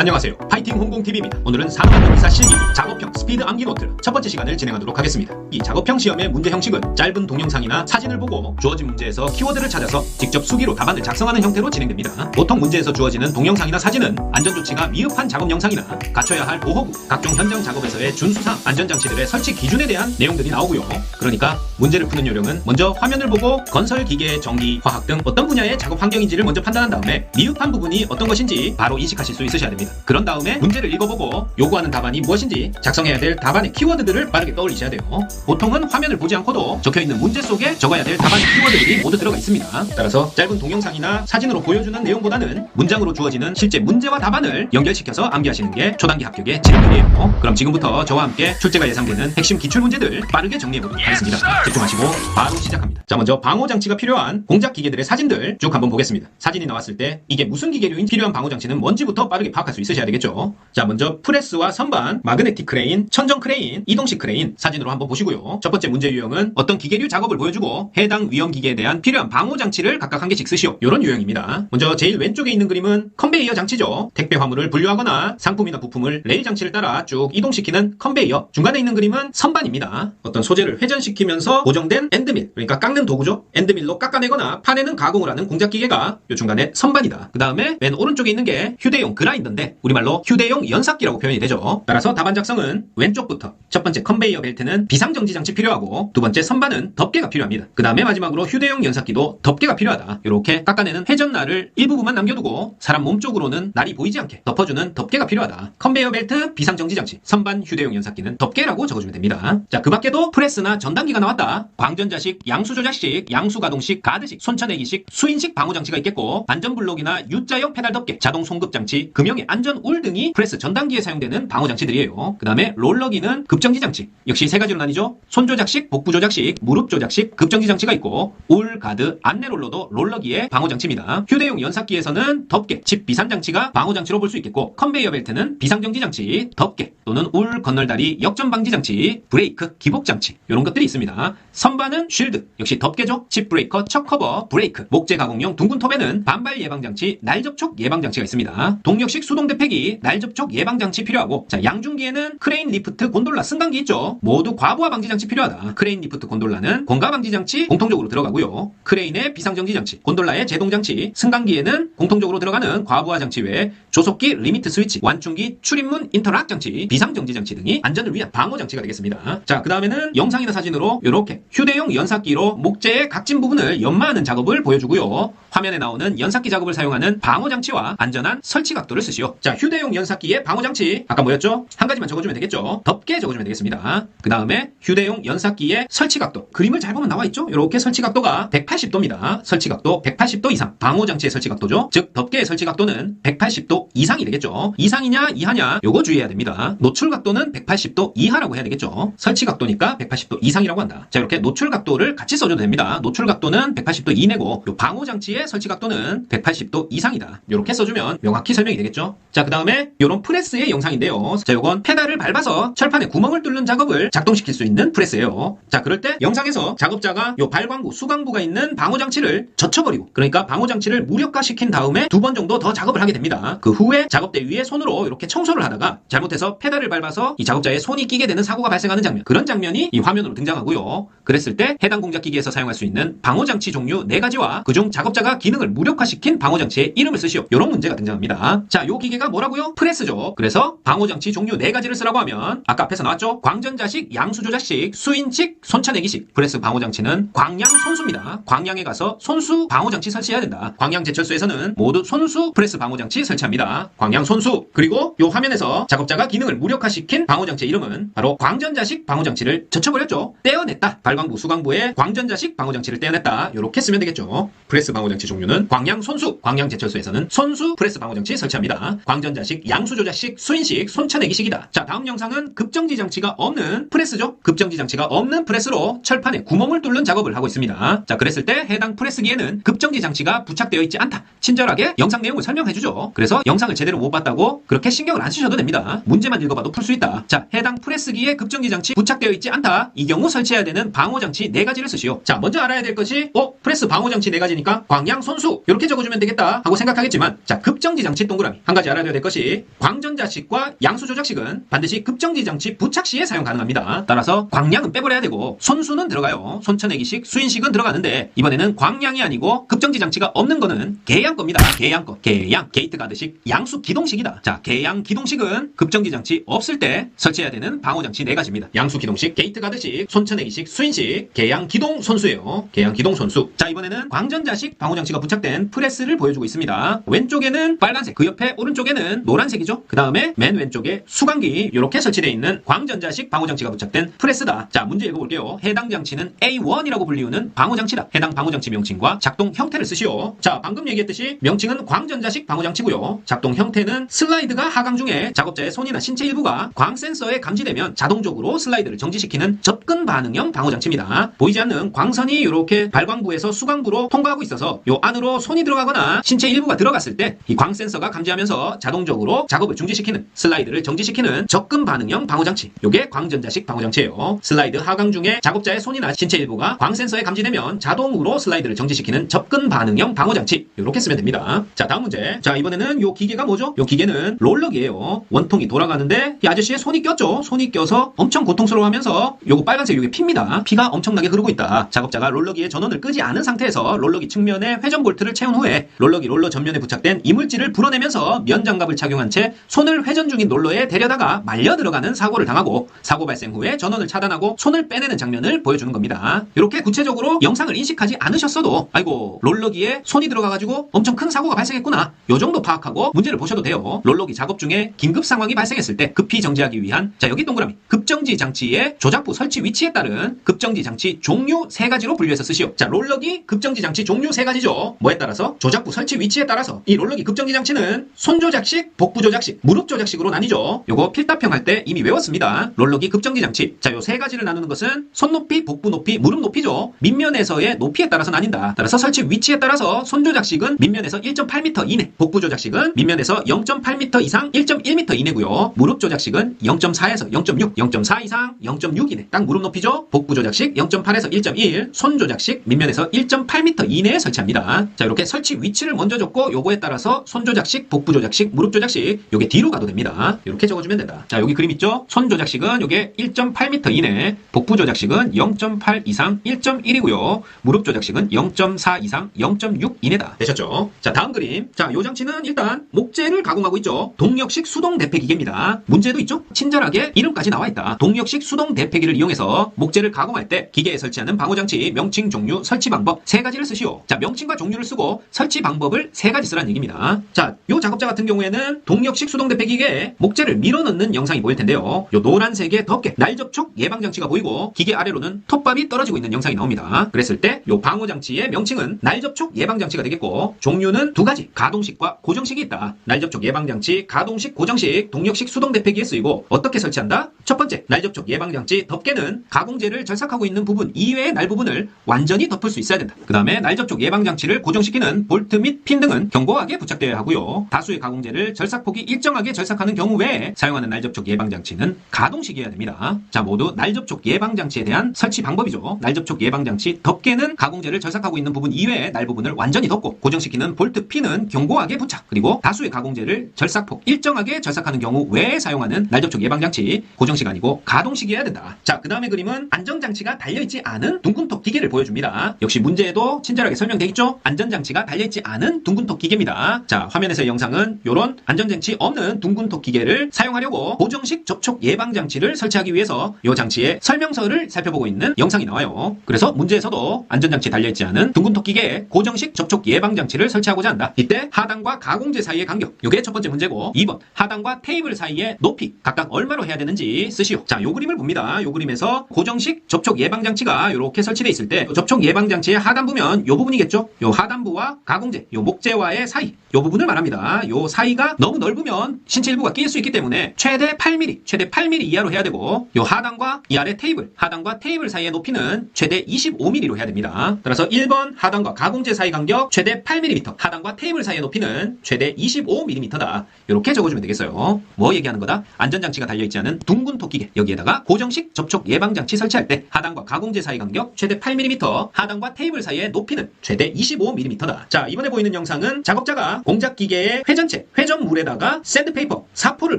안녕하세요. 파이팅 홍공TV입니다. 오늘은 산업안전기사 실기 작업형 스피드 암기 노트 첫 번째 시간을 진행하도록 하겠습니다. 이 작업형 시험의 문제 형식은 짧은 동영상이나 사진을 보고 주어진 문제에서 키워드를 찾아서 직접 수기로 답안을 작성하는 형태로 진행됩니다. 보통 문제에서 주어지는 동영상이나 사진은 안전조치가 미흡한 작업 영상이나 갖춰야 할 보호구, 각종 현장 작업에서의 준수상, 안전장치들의 설치 기준에 대한 내용들이 나오고요. 그러니까 문제를 푸는 요령은 먼저 화면을 보고 건설, 기계, 전기, 화학 등 어떤 분야의 작업 환경인지를 먼저 판단한 다음에 미흡한 부분이 어떤 것인지 바로 인식하실 수 있으셔야 됩니다. 그런 다음에 문제를 읽어보고 요구하는 답안이 무엇인지 작성해야 될 답안의 키워드들을 빠르게 떠올리셔야 돼요. 보통은 화면을 보지 않고도 적혀있는 문제 속에 적어야 될 답안의 키워드들이 모두 들어가 있습니다. 따라서 짧은 동영상이나 사진으로 보여주는 내용보다는 문장으로 주어지는 실제 문제와 답안을 연결시켜서 암기하시는 게 초단기 합격의 지름길이에요. 그럼 지금부터 저와 함께 출제가 예상되는 핵심 기출문제들 빠르게 정리해보도록 하겠습니다. 집중하시고 바로 시작합니다. 자, 먼저 방호장치가 필요한 공작 기계들의 사진들 쭉 한번 보겠습니다. 사진이 나왔을 때 이게 무슨 기계류인 필요한 방호장치는 뭔지부터 빠르게 파악할 수 있으셔야 되겠죠. 자, 먼저 프레스와 선반, 마그네틱 크레인, 천정 크레인, 이동식 크레인 사진으로 한번 보시고요. 첫 번째 문제 유형은 어떤 기계류 작업을 보여주고 해당 위험 기계에 대한 필요한 방호장치를 각각 한 개씩 쓰시오. 이런 유형입니다. 먼저 제일 왼쪽에 있는 그림은 컨베이어 장치죠. 택배 화물을 분류하거나 상품이나 부품을 레일 장치를 따라 쭉 이동시키는 컨베이어. 중간에 있는 그림은 선반입니다. 어떤 소재를 회전시키면서 고정된 엔드밀, 그러니까 깎는 도구죠. 엔드밀로 깎아내거나 파내는 가공을 하는 공작 기계가 요 중간에 선반이다. 그 다음에 맨 오른쪽에 있는 게 휴대용 그라인더인데 우리말로 휴대용 연삭기라고 표현이 되죠. 따라서 답안 작성은 왼쪽부터 첫 번째 컨베이어 벨트는 비상정지 장치 필요하고 두 번째 선반은 덮개가 필요합니다. 그 다음에 마지막으로 휴대용 연삭기도 덮개가 필요하다. 이렇게 깎아내는 회전날을 일부분만 남겨두고 사람 몸 쪽으로는 날이 보이지 않게 덮어주는 덮개가 필요하다. 컨베이어 벨트, 비상정지 장치, 선반, 휴대용 연삭기는 덮개라고 적어주면 됩니다. 자, 그 밖에도 프레스나 전단기가 나왔다. 광전자식, 양수조작식, 양수가동식, 가드식, 손쳐내기식, 수인식 방호장치가 있겠고 안전블록이나 U자형 페달 덮개, 자동 송급장치, 금형의 안전울 등이 프레스 전단기에 사용되는 방호장치들이에요. 그 다음에 롤러기는 급정지장치. 역시 세 가지로 나뉘죠. 손조작식, 복부조작식, 무릎조작식, 급정지장치가 있고 울, 가드, 안내롤러도 롤러기의 방호장치입니다. 휴대용 연삭기에서는 덮개, 칩 비산장치가 방호장치로 볼 수 있겠고 컨베이어 벨트는 비상정지장치, 덮개 또는 울, 건널다리, 역전방지장치, 브레이크, 기복장치 이런 것들이 있습니다. 선반은 쉴드, 역시 덮개죠. 칩 브레이커, 척 커버, 브레이크, 목재 가공용 둥근 톱에는 반발 예방장치, 날 접촉 예방장치가 있습니다. 동력식 수동 대폐기, 날 접촉 예방장치 필요하고 자, 양중기에는 크레인 리프트 곤돌라 승강기 있죠. 모두 과부하 방지장치 필요하다. 크레인 리프트 곤돌라는 공가 방지장치 공통적으로 들어가고요. 크레인의 비상정지장치, 곤돌라의 제동장치, 승강기에는 공통적으로 들어가는 과부하 장치 외에 조속기 리미트 스위치, 완충기 출입문 인터락 장치, 비상정지 장치 등이 안전을 위한 방호 장치가 되겠습니다. 자, 그 다음에는 영상이나 사진으로 이렇게 휴대용 연삭기로 목재의 각진 부분을 연마하는 작업을 보여주고요. 화면에 나오는 연삭기 작업을 사용하는 방호 장치와 안전한 설치 각도를 쓰시오. 자, 휴대용 연삭기의 방호 장치 아까 뭐였죠? 한 가지만 적어주면 되겠죠. 덮개 적어주면 되겠습니다. 그 다음에 휴대용 연삭기의 설치 각도, 그림을 잘 보면 나와 있죠? 이렇게 설치 각도가 180도입니다. 설치 각도 180도 이상, 방호 장치의 설치 각도죠. 즉 덮개의 설치 각도는 180도 이상이 되겠죠. 이상이냐 이하냐 요거 주의해야 됩니다. 노출 각도는 180도 이하라고 해야 되겠죠. 설치 각도니까 180도 이상이라고 한다. 자, 이렇게 노출 각도를 같이 써줘도 됩니다. 노출 각도는 180도 이내고 요 방호 장치의 설치 각도는 180도 이상이다. 이렇게 써주면 명확히 설명이 되겠죠. 자, 그 다음에 요런 프레스의 영상인데요. 자, 요건 페달을 밟아서 철판에 구멍을 뚫는 작업을 작동시킬 수 있는 프레스예요. 자, 그럴 때 영상에서 작업자가 요 발광부, 수광부가 있는 방호 장치를 젖혀버리고, 그러니까 방호 장치를 무력화시킨 다음에 2번 정도 더 작업을 하게 됩니다. 그 후에 작업대 위에 손으로 이렇게 청소를 하다가 잘못해서 페달을 밟아서 이 작업자의 손이 끼게 되는 사고가 발생하는 장면, 그런 장면이 이 화면으로 등장하고요. 그랬을 때 해당 공작기기에서 사용할 수 있는 방호장치 종류 4가지와 그중 작업자가 기능을 무력화시킨 방호장치의 이름을 쓰시오. 이런 문제가 등장합니다. 자, 요 기계가 뭐라고요? 프레스죠. 그래서 방호장치 종류 4가지를 쓰라고 하면 아까 앞에서 나왔죠? 광전자식, 양수조작식, 수인식, 손쳐내기식. 프레스 방호장치는 광양 손수입니다. 광양에 가서 손수 방호장치 설치해야 된다. 광양 제철소에서는 모두 손수 프레스 방호장치 설치합니다. 광양 손수. 그리고 요 화면에서 작업자가 기능을 무력화시킨 방호장치의 이름은 바로 광전자식 방호장치를 젖혀버렸죠. 떼어냈다. 발광부, 수광부의 광전자식 방호장치를 떼어냈다. 요렇게 쓰면 되겠죠. 프레스 방호장치 종류는 광양 손수, 광양 제철소에서는 손수 프레스 방호장치 설치합니다. 광전자식, 양수조작식, 수인식, 손쳐내기식이다. 자, 다음 영상은 급정지 장치가 없는 프레스죠. 급정지 장치가 없는 프레스로 철판에 구멍을 뚫는 작업을 하고 있습니다. 자, 그랬을 때 해당 프레스기에는 급정지 장치가 부착되어 있지 않다. 친절하게 영상 내용을 설명해주죠. 그래서 영상을 제대로 못 봤다고 그렇게 신경을 안 쓰셔도 됩니다. 문제만 읽어봐도 풀 수 있다. 자, 해당 프레스기에 급정지 장치 부착되어 있지 않다. 이 경우 설치해야 되는 방호장치 4가지를 쓰시오. 자, 먼저 알아야 될 것이 프레스 방호장치 4가지니까 광양 손수 이렇게 적어주면 되겠다 하고 생각하겠지만, 자, 급정지 장치 동그라미 한 가지 알아 알아둬야 될 것이 광전자식과 양수조작식은 반드시 급정지 장치 부착 시에 사용 가능합니다. 따라서 광량은 빼버려야 되고 손수는 들어가요. 손쳐내기식, 수인식은 들어가는데 이번에는 광량이 아니고 급정지 장치가 없는 거는 계양 겁니다. 계양 거. 계양, 게이트 가드식, 양수 기동식이다. 자, 계양 기동식은 급정지 장치 없을 때 설치해야 되는 방호 장치 4가지입니다. 양수 기동식, 게이트 가드식, 손쳐내기식, 수인식, 계양 기동 손수예요. 계양 기동 손수. 자, 이번에는 광전자식 방호 장치가 부착된 프레스를 보여주고 있습니다. 왼쪽에는 빨간색, 그 옆에 오른쪽에는 노란색이죠. 그 다음에 맨 왼쪽에 수광기 이렇게 설치되어 있는 광전자식 방호 장치가 부착된 프레스다. 자, 문제 읽어볼게요. 해당 장치는 A1이라고 불리우는 방호 장치다. 해당 방호 장치 명칭과 작동 형태를 쓰시오. 자, 방금 얘기했듯이 명칭은 광전자식 방호 장치고요. 작동 형태는 슬라이드가 하강 중에 작업자의 손이나 신체 일부가 광 센서에 감지되면 자동적으로 슬라이드를 정지시키는 접근 반응형 방호 장치입니다. 보이지 않는 광선이 이렇게 발광부에서 수광부로 통과하고 있어서 요 안으로 손이 들어가거나 신체 일부가 들어갔을 때 이 광 센서가 감지하면서 자동적으로 작업을 중지시키는, 슬라이드를 정지시키는 접근 반응형 방호 장치. 요게 광전자식 방호 장치예요. 슬라이드 하강 중에 작업자의 손이나 신체 일부가 광 센서에 감지되면 자동으로 슬라이드를 정지시키는 접근 반응형 방호 장치. 이렇게 쓰면 됩니다. 자, 다음 문제. 자, 이번에는 요 기계가 뭐죠? 요 기계는 롤러기예요. 원통이 돌아가는데 이 아저씨의 손이 꼈죠. 손이 껴서 엄청 고통스러워하면서 요거 빨간색 요게 피입니다. 피가 엄청나게 흐르고 있다. 작업자가 롤러기의 전원을 끄지 않은 상태에서 롤러기 측면에 회전 볼트를 채운 후에 롤러기 롤러 전면에 부착된 이물질을 불어내면서 면장갑을 착용한 채 손을 회전 중인 롤러에 데려다가 말려 들어가는 사고를 당하고 사고 발생 후에 전원을 차단하고 손을 빼내는 장면을 보여주는 겁니다. 이렇게 구체적으로 영상을 인식하지 않으셨어도 아이고 롤러기에 손이 들어가가지고 엄청 큰 사고가 발생했구나, 요 정도 파악하고 문제를 보셔도 돼요. 롤러기 작업 중에 긴급 상황이 발생했을 때 급히 정지하기 위한, 자, 여기 동그라미, 급정지 장치의 조작부 설치 위치에 따른 급정지 장치 종류 3가지로 분류해서 쓰시오. 자, 롤러기 급정지 장치 종류 3가지죠. 뭐에 따라서? 조작부 설치 위치에 따라서. 이 롤러기 급정지 장치는 손조작식, 복부조작식, 무릎조작식으로 나뉘죠. 요거 필답형 할 때 이미 외웠습니다. 롤러기 급정지 장치. 자, 요 3가지를 나누는 것은 손 높이, 복부 높이, 무릎 높이죠. 밑면에서의 높이에 따라서 나뉜다. 따라서 설치 위치에 따라서 손조작식은 밑면에서 1.8m 이내, 복부조작식은 밑면에서 0.8m 이상 1.1m 이내고요. 무릎조작식은 0.4에서 0.6, 0.4 이상 0.6 이내. 딱 무릎 높이죠. 복부조작식 0.8에서 1.1, 손조작식 밑면에서 1.8m 이내에 설치합니다. 자, 이렇게 설치 위치를 먼저 적고 요거에 따라서 손조작식, 복부조작식, 무릎조작식 요게 뒤로 가도 됩니다. 이렇게 적어주면 된다. 자, 여기 그림 있죠? 손조작식은 요게 1.8m 이내, 복부조작식은 0.8 이상 1.1이고요. 무릎조작식은 0.4 이상 0.6 이내다. 되셨죠? 자, 다음 그림. 자, 요 장치는 일단 목재를 가공하고 있죠. 동력식 수동 대패 기계입니다. 문제도 있죠? 친절하게 이름까지 나와 있다. 동력식 수동 대패기를 이용해서 목재를 가공할 때 기계에 설치하는 방호장치 명칭, 종류, 설치 방법 3가지를 쓰시오. 자, 명칭과 종류를 쓰고 설치 방법을 3가지 쓰라는 얘기입니다. 자, 요 작업자 같은 경우에는 동력식 수동 대패 기계에 목재를 밀어넣는 영상이 보일 텐데요. 요 노란색의 덮개, 날 접촉 예방 장치가 보이고 기계 아래로는 톱밥이 떨어지고 있는 영상이 나옵니다. 그랬을 때 요 방호장치의 명칭은 날 접촉 예방 장치가 되겠고, 종류는 2가지, 가동식과 고정식이 있다. 날 접촉 예방 장치, 가동식, 고정식, 동력식 수동 대패기에 쓰이고 어떻게 설치한다? 첫 번째, 날 접촉 예방 장치 덮개는 가공재를 절삭하고 있는 부분 이외의 날 부분을 완전히 덮을 수 있어야 된다. 그 다음에 날 접촉 예방 장치를 고정시키는 볼트 및 핀 등은 견고하게 부착되어야 하고요. 다수의 가공재를 절삭폭이 일정하게 절삭하는 경우 외에 사용하는 날 접촉 예방 장치는 가동식이어야 됩니다. 자, 모두 날 접촉 예방 장치에 대한 설치 방법이죠. 날 접촉 예방 장치 덮개는 가공재를 절삭하고 있는 부분 이외의 날 부분을 완전히 덮고, 고정시키는 볼트 핀은 견고하게 부착, 그리고 다수의 가공재를 절삭폭 일정하게 절삭하는 경우 외에 사용하는 날 접촉 예방 장치 고정식 아니고 가동식이어야 된다. 자, 그 다음에 그림은 안전장치가 달려있지 않은 둥근톱 기계를 보여줍니다. 역시 문제에도 친절하게 설명되어 있죠? 안전장치가 달려있지 않은 둥근톱 기계입니다. 자, 화면에서의 영상은 이런 안전장치 없는 둥근톱 기계를 사용하려고 고정식 접촉 예방 장치를 설치하기 위해서 이 장치의 설명서를 살펴보고 있는 영상이 나와요. 그래서 문제에서도 안전장치 달려있지 않은 둥근톱 기계에 고정식 접촉 예방 장치를 설치하고자 한다. 이때 하단과 가공재 사이의 간격, 이게 첫 번째 문제고, 2번 하단과 테이블 사이의 높이 각각 얼마로 해야 되는지 쓰시오. 자, 요 그림을 봅니다. 요 그림에서 고정식 접촉 예방 장치가 이렇게 설치되어 있을 때 접촉 예방 장치의 하단부면 요 부분이겠죠. 요 하단부와 가공재, 요 목재와의 사이, 요 부분을 말합니다. 요 사이가 너무 넓으면 신체 일부가 끼일 수 있기 때문에 최대 8mm 이하로 해야 되고, 요 하단과 이 아래 테이블, 하단과 테이블 사이의 높이는 최대 25mm로 해야 됩니다. 따라서 1번 하단과 가공재 사이 간격 최대 8mm, 하단과 테이블 사이의 높이는 최대 25mm다. 이렇게 적어주면 되겠어요. 뭐 얘기하는 거다? 안전장치가 달려있지 않은 둥근 토끼개, 여기에다가 고정식 접촉 예방장치 설치할 때 하단과 가공재 사이 간격 최대 8mm, 하단과 테이블 사이의 높이는 최대 25mm다. 자, 이번에 보이는 영상은 작업자가 공작기계의 회전체, 회전물에다가 샌드페이퍼, 사포를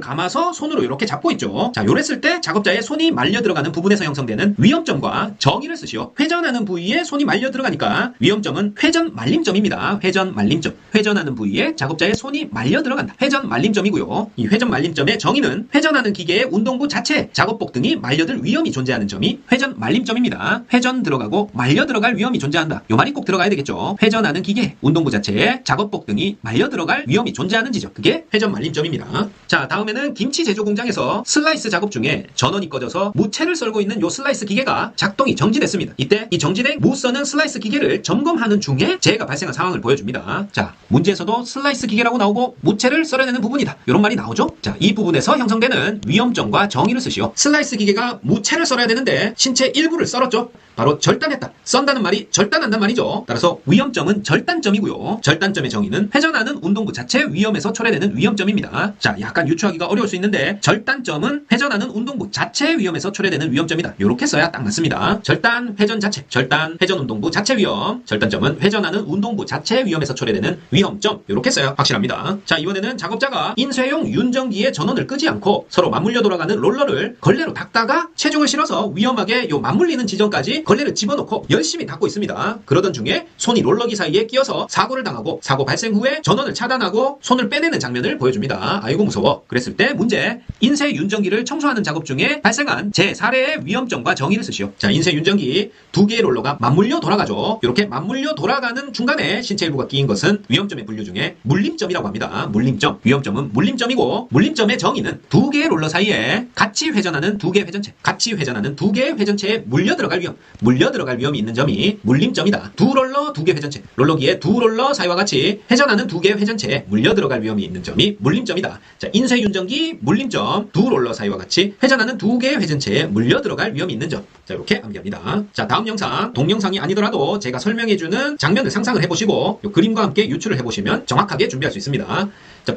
감아서 손으로 이렇게 잡고 있죠. 자, 요랬을 때 작업자의 손이 말려 들어가는 부분에서 형성되는 위험점과 정의를 쓰시오. 회전하는 부위에 손이 말려 들어가니까 위험점은 회전 말림점입니다. 회전 말림점. 회전하는 부위에 작업자의 손이 말려 들어간다. 회전 말림점이고요. 이 회전 말림점의 정의는 회전하는 기계의 운동부 자체, 작업복 등이 말려들 위험이 존재하는 점이 회전 말림점입니다. 회전 들어가고 말려 들어갈 위험이 존재한다. 요 말이 꼭 들어가야 되겠죠. 회전하는 기계, 운동부 자체에 작업복 등이 말려 들어갈 위험이 존재하는 지점. 그게 회전 말림점입니다. 자, 다음에는 김치 제조 공장에서 슬라이스 작업 중에 전원이 꺼져서 무채를 썰고 있는 요 슬라이스 기계가 작동이 정지됐습니다. 이때 이 정지된 무 써는 슬라이스 기계를 점검하는 중에 재해가 발생한 상황을 보여줍니다. 자, 문제에서도 슬라이스 기계라고 나오고 무채를 썰어내는 부분이다. 이런 말이 나오죠? 자, 이 부분에서 형성되는 위험점과 정의를 쓰시오. 슬라이스 기계가 무채를 썰어야 되는데 신체 일부를 썰었죠? 바로 절단했다. 썬다는 말이 절단한단 말이죠. 따라서 위험점은 절단점이고요. 절단점의 정의는 회전하는 운동부 자체 위험에서 초래되는 위험점입니다. 자, 약간 유추하기가 어려울 수 있는데 절단점은 회전하는 운동부 자체 위험에서 초래되는 위험점이다. 이렇게 써야 딱 맞습니다. 절단, 회전 자체, 절단, 회전 운동부 자체 위험, 절단점은 회전하는 운동부 자체 위험에서 초래되는 위험점. 이렇게 써야 확실합니다. 자, 이번에는 작업자가 인쇄용 윤정기의 전원을 끄지 않고 서로 맞물려 돌아가는 롤러를 걸레로 닦다가 체중을 실어서 위험하게 요 맞물리는 지점까지 걸레를 집어넣고 열심히 닦고 있습니다. 그러던 중에 손이 롤러기 사이에 끼어서 사고를 당하고 사고 발생 후에 전원을 차단하고 손을 빼내는 장면을 보여줍니다. 아이고 무서워. 그랬을 때 문제, 인쇄 윤정기를 청소하는 작업 중에 발생한 제 사례의 위험점과 정의를 쓰시오. 자, 인쇄 윤정기 두 개의 롤러가 맞물려 돌아가죠. 이렇게 맞물려 돌아가는 중간에 신체 일부가 끼인 것은 위험점의 분류 중에 물림점이라고 합니다. 물림점. 위험점은 물림점이고 물림점의 정의는 두 개의 롤러 사이에 같이 회전하는 두 개의 회전체, 같이 회전하는 두 개의 회전체에 물려 들어갈 위험, 물려 들어갈 위험이 있는 점이 물림점이다. 두 롤러 두 개 회전체, 롤러기의 두 롤러 사이와 같이 회전하는 두 개의 회전체에 물려 들어갈 위험이 있는 점이 물림점이다. 자, 인쇄 윤정기 물림점, 두 롤러 사이와 같이 회전하는 두 개의 회전체에 물려 들어갈 위험이 있는 점. 자, 이렇게 암기합니다. 자, 다음 영상, 동영상이 아니더라도 제가 설명해주는 장면을 상상을 해보시고 요 그림과 함께 유추를 해보시면 정확하게 준비할 수 있습니다.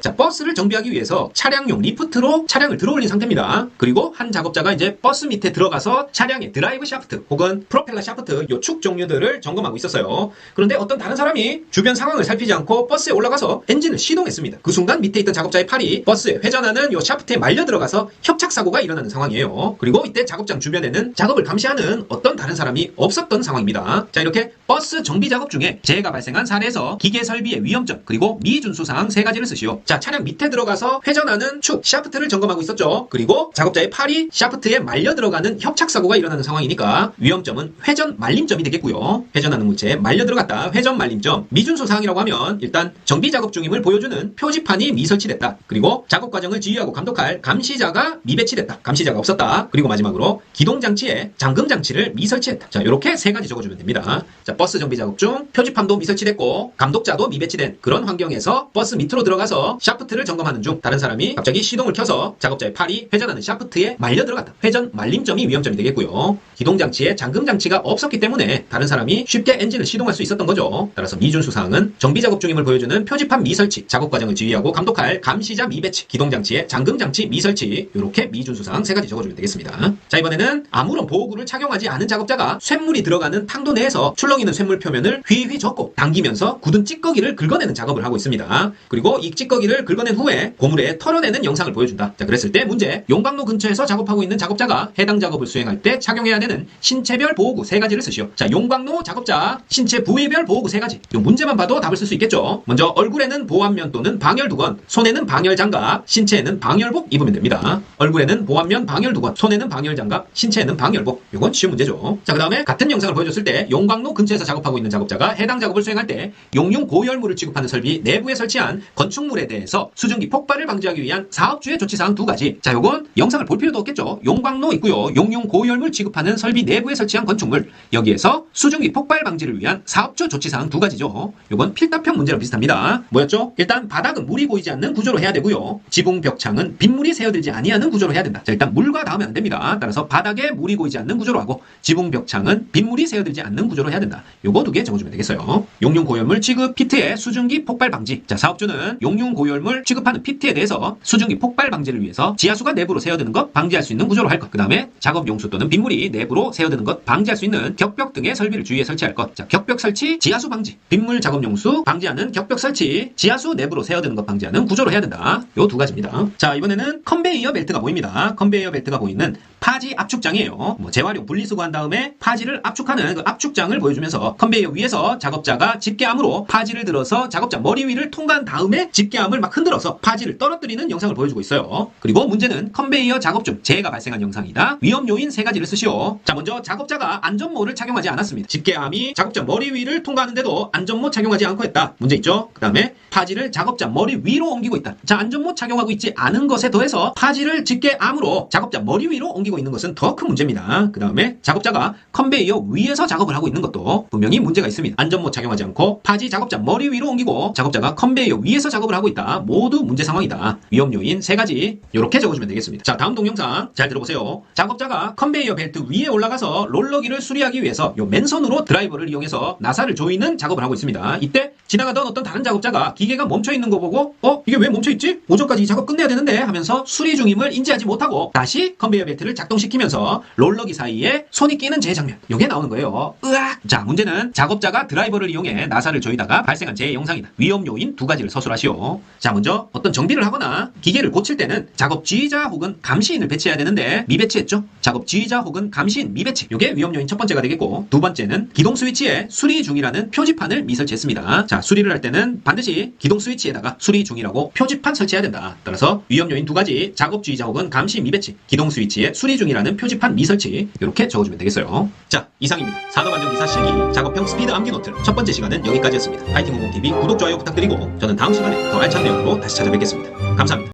자, 버스를 정비하기 위해서 차량용 리프트로 차량을 들어올린 상태입니다. 그리고 한 작업자가 이제 버스 밑에 들어가서 차량의 드라이브 샤프트 혹은 프로펠러 샤프트 요 축 종류들을 점검하고 있었어요. 그런데 어떤 다른 사람이 주변 상황을 살피지 않고 버스에 올라가서 엔진을 시동했습니다. 그 순간 밑에 있던 작업자의 팔이 버스에 회전하는 요 샤프트에 말려 들어가서 협착사고가 일어나는 상황이에요. 그리고 이때 작업장 주변에는 작업을 감시하는 어떤 다른 사람이 없었던 상황입니다. 자, 이렇게 버스 정비 작업 중에 재해가 발생한 사례에서 기계 설비의 위험점 그리고 미준수사항 세 가지를 쓰시오. 자, 차량 밑에 들어가서 회전하는 축, 샤프트를 점검하고 있었죠. 그리고 작업자의 팔이 샤프트에 말려 들어가는 협착사고가 일어나는 상황이니까 위험점은 회전 말림점이 되겠고요. 회전하는 물체에 말려 들어갔다. 회전 말림점. 미준수 사항이라고 하면 일단 정비 작업 중임을 보여주는 표지판이 미설치됐다. 그리고 작업 과정을 지휘하고 감독할 감시자가 미배치됐다. 감시자가 없었다. 그리고 마지막으로 기동장치에 잠금장치를 미설치했다. 자, 이렇게 세 가지 적어주면 됩니다. 자, 버스 정비 작업 중 표지판도 미설치됐고 감독자도 미배치된 그런 환경에서 버스 밑으로 들어가서 샤프트를 점검하는 중 다른 사람이 갑자기 시동을 켜서 작업자의 팔이 회전하는 샤프트에 말려 들어갔다. 회전 말림점이 위험점이 되겠고요. 기동장치에 잠금장치가 없었기 때문에 다른 사람이 쉽게 엔진을 시동할 수 있었던 거죠. 따라서 미준수사항은 정비작업 중임을 보여주는 표지판 미설치, 작업 과정을 지휘하고 감독할 감시자 미배치, 기동장치에 잠금장치 미설치 이렇게 미준수사항 세 가지 적어주면 되겠습니다. 자, 이번에는 아무런 보호구를 착용하지 않은 작업자가 쇳물이 들어가는 탕도 내에서 출렁이는 쇳물 표면을 휘휘 젓고 당기면서 굳은 찌꺼기를 긁어내는 작업을 하고 있습니다. 그리고 이 찌꺼기를 긁어낸 후에 고물에 털어내는 영상을 보여준다. 자, 그랬을 때 문제, 용광로 근처에서 작업하고 있는 작업자가 해당 작업을 수행할 때 착용해야 되는 신체별 보호구 세 가지를 쓰시오. 자, 용광로 작업자 신체 부위별 보호구 세 가지. 요 문제만 봐도 답을 쓸 수 있겠죠. 먼저 얼굴에는 보안면 또는 방열 두건, 손에는 방열 장갑, 신체에는 방열복 입으면 됩니다. 얼굴에는 보안면 방열 두건, 손에는 방열 장갑, 신체에는 방열복. 요건 쉬운 문제죠. 자, 그 다음에 같은 영상을 보여줬을 때 용광로 근처에서 작업하고 있는 작업자가 해당 작업을 수행할 때 용융 고열물을 취급하는 설비 내부에 설치한 건축물에 대해서 수증기 폭발을 방지하기 위한 사업주의 조치사항 두 가지. 자, 요건 영상을 볼 필요도 없겠죠. 용광로 있고요. 용융 고열물 취급하는 설비 내부에 설치한 건축물. 여기에서 수증기 폭발 방지를 위한 사업주 조치사항 두 가지죠. 요건 필답형 문제랑 비슷합니다. 뭐였죠? 일단 바닥은 물이 고이지 않는 구조로 해야 되고요. 지붕 벽창은 빗물이 새어들지 아니하는 구조로 해야 된다. 자, 일단 물과 닿으면 안 됩니다. 따라서 바닥에 물이 고이지 않는 구조로 하고 지붕 벽창은 빗물이 새어들지 않는 구조로 해야 된다. 요거 두 개 적어주면 되겠어요. 용융 고열물 취급 피트의 수증기 폭발 방지. 자, 사업주는 용융 고열물 취급하는 피트에 대해서 수증기 폭발 방지를 위해서 지하수가 내부로 새어드는 새어드는 것 방지할 수 있는 구조로 할 것. 그 다음에 작업 용수 또는 빗물이 내부로 새어드는 것 방지할 수 있는 격벽 등의 설비를 주위에 설치할 것. 자, 격벽 설치, 지하수 방지, 빗물 작업 용수 방지하는 격벽 설치, 지하수 내부로 새어드는 것 방지하는 구조로 해야 된다. 요 두 가지입니다. 자, 이번에는 컨베이어 벨트가 보입니다. 컨베이어 벨트가 보이는 파지 압축장이에요. 재활용 분리수거 한 다음에 파지를 압축하는 그 압축장을 보여주면서 컨베이어 위에서 작업자가 집게암으로 파지를 들어서 작업자 머리 위를 통과한 다음에 집게암을 막 흔들어서 파지를 떨어뜨리는 영상을 보여주고 있어요. 그리고 문제는 컨베이어 작업 중 재해가 발생한 영상이다. 위험 요인 3가지를 쓰시오. 자, 먼저 작업자가 안전모를 착용하지 않았습니다. 집게암이 작업자 머리 위를 통과하는데도 안전모 착용하지 않고 했다. 문제 있죠? 그 다음에 파지를 작업자 머리 위로 옮기고 있다. 자, 안전모 착용하고 있지 않은 것에 더해서 파지를 집게암으로 작업자 머리 위로 옮기고 있는 것은 더 큰 문제입니다. 그 다음에 작업자가 컨베이어 위에서 작업을 하고 있는 것도 분명히 문제가 있습니다. 안전모 착용하지 않고 파지 작업자 머리 위로 옮기고 작업자가 컨베이어 위에서 작업을 하고 있다. 모두 문제 상황이다. 위험 요인 3가지 이렇게 적어주면 되겠습니다. 자, 다음 동영상 잘 들어보세요. 작업자가 컨베이어 벨트 위에 올라가서 롤러기를 수리하기 위해서 요 맨손으로 드라이버를 이용해서 나사를 조이는 작업을 하고 있습니다. 이때 지나가던 어떤 다른 작업자가 기계가 멈춰있는 거 보고 이게 왜 멈춰있지? 오전까지 이 작업 끝내야 되는데 하면서 수리 중임을 인지하지 못하고 다시 컨베이어 벨트를 작동시키면서 롤러기 사이에 손이 끼는 재해 장면, 요게 나오는 거예요. 으악! 자, 문제는 작업자가 드라이버를 이용해 나사를 조이다가 발생한 재해 영상이다. 위험 요인 2가지를 서술하시오. 자, 먼저 어떤 정비를 하거나 기계를 고칠 때는 작업 지휘자 혹은 감시인을 배치해야 되는데 미배치했죠? 작업 지휘자 혹은 감시인 미배치, 요게 위험 요인 첫 번째가 되겠고, 두 번째는 기동 스위치에 수리 중이라는 표지판을 미설치했습니다. 자, 수리를 할 때는 반드시 기동 스위치에다가 수리 중이라고 표지판 설치해야 된다. 따라서 위험 요인 2가지, 작업 지휘자 혹은 감시 미배치, 기동 스위치에 수리 중이라는 표지판 미설치, 이렇게 적어주면 되겠어요. 자, 이상입니다. 산업안전기사 실기 작업형 스피드 암기 노트 첫 번째 시간은 여기까지였습니다. 파이팅50TV 구독, 좋아요 부탁드리고 저는 다음 시간에 더 알찬 내용으로 다시 찾아뵙겠습니다. 감사합니다.